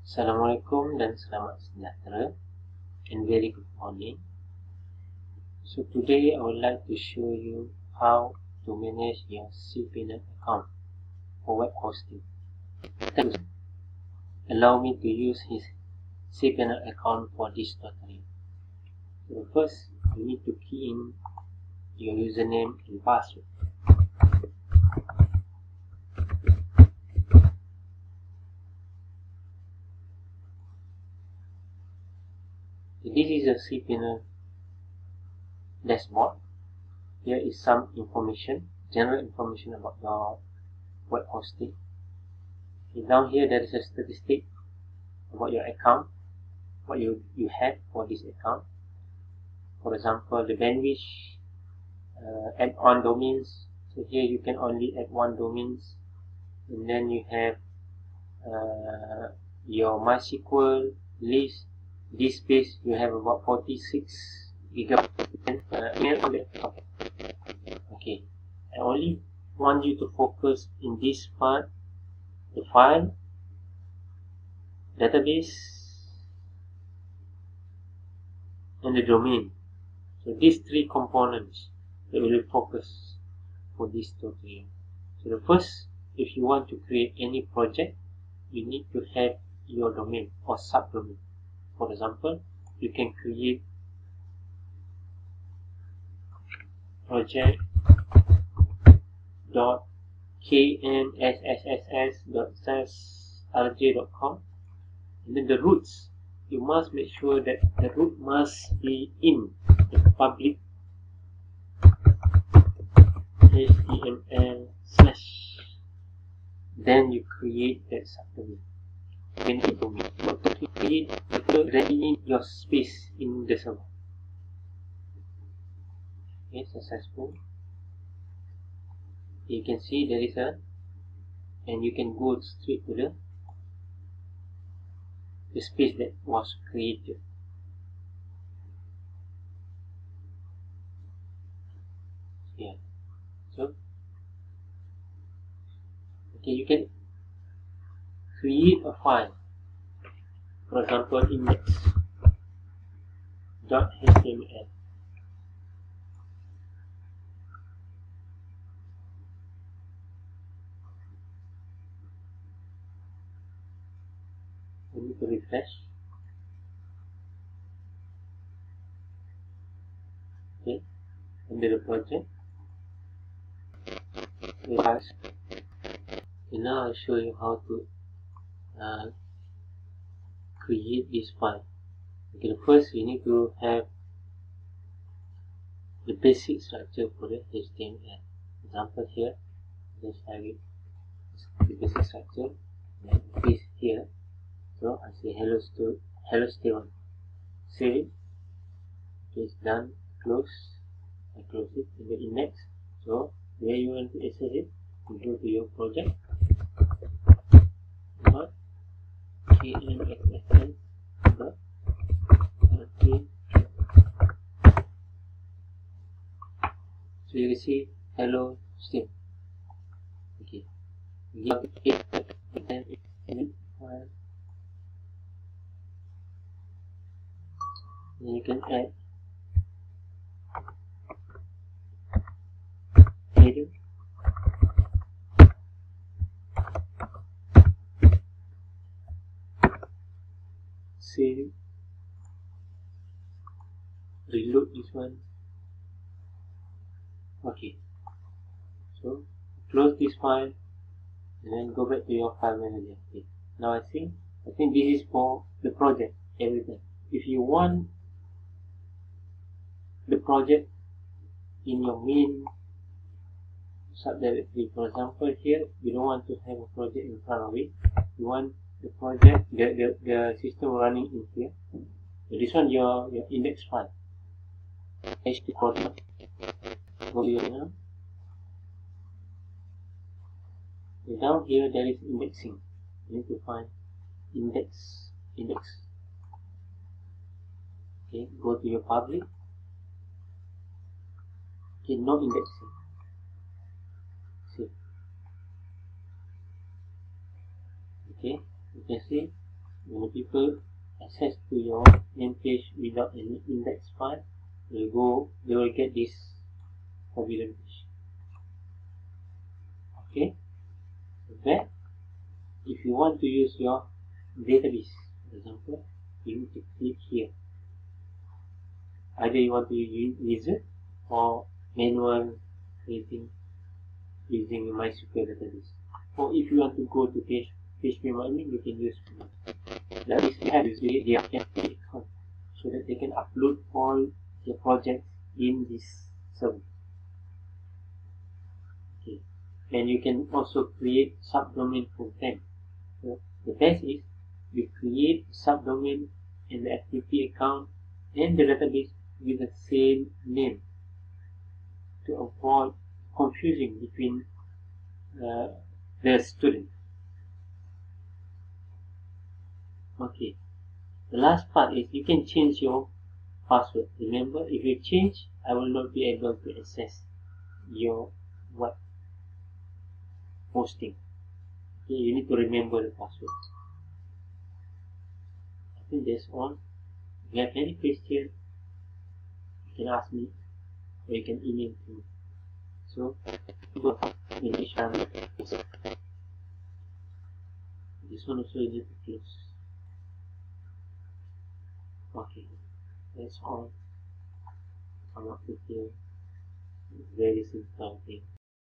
Assalamualaikum dan selamat sejahtera and very good morning. So today I would like to show you how to manage your CPanel account for web hosting. Allow me to use his CPanel account for this tutorial. So first, you need to key in your username and password. So this is a CPanel dashboard. Here is some information, general information about your web hosting. Okay, down here there is a statistic about your account, what you have for this account. For example, the bandwidth, add on domains. So here you can only add one domains, and then you have your MySQL list. This space you have about 46 gigabytes. Okay, I only want you to focus in this part, the file, database, and the domain. So these three components that we will focus for this tutorial. So the first, if you want to create any project, you need to have your domain or subdomain. For example, you can create project.knsss.srj.com, and then the roots, you must make sure that the root must be in the public HTML/. Then you create that subdomain. When you create, ready your space in the server. Okay, successful. You can see there is and you can go straight to the space that was created. Yeah. So, okay, you can create a file. For example, index.html. We need to refresh. Okay, under the project. Okay, now I'll show you how to create this file. Okay, first we need to have the basic structure for the HTML. Example here, just have it, the basic structure, and paste here. So I say hello Stephen. Save. Okay, it's done. Close. I close it in the index. So where you want to access it, you go to your project. So you will see hello Steve. Okay. And you can add header, save, reload this one. Okay, so close this file and then go back to your file manager. Okay, now I think this is for the project, everything. If you want the project in your main subdirectory, for example here, you don't want to have a project in front of it. You want the project, the system running in here. So this one your index file. HP project. Go here now. So down here there is indexing. You need to find index. Okay, go to your public. Okay, no indexing. See. Okay, you can see When people access to your main page without any index file, they will get this forbidden page. Okay, so that if you want to use your database, for example, you need to click here. Either you want to use wizard or manual creating using MySQL database. Or if you want to go to PHP, you can use that is we have usually their account so that they can upload all their projects in this server. Okay. And you can also create subdomain for them. So the best is you create subdomain in the activity account and the database with the same name to avoid confusing between the student. Okay. The last part is you can change your password. Remember, if you change, I will not be able to access your web hosting. Okay, you need to remember the password. I think that's all. If you have any question, you can ask me or you can email to me. So, go in each one. This one also you need to close. Okay, that's all. Come up with your very simple thing.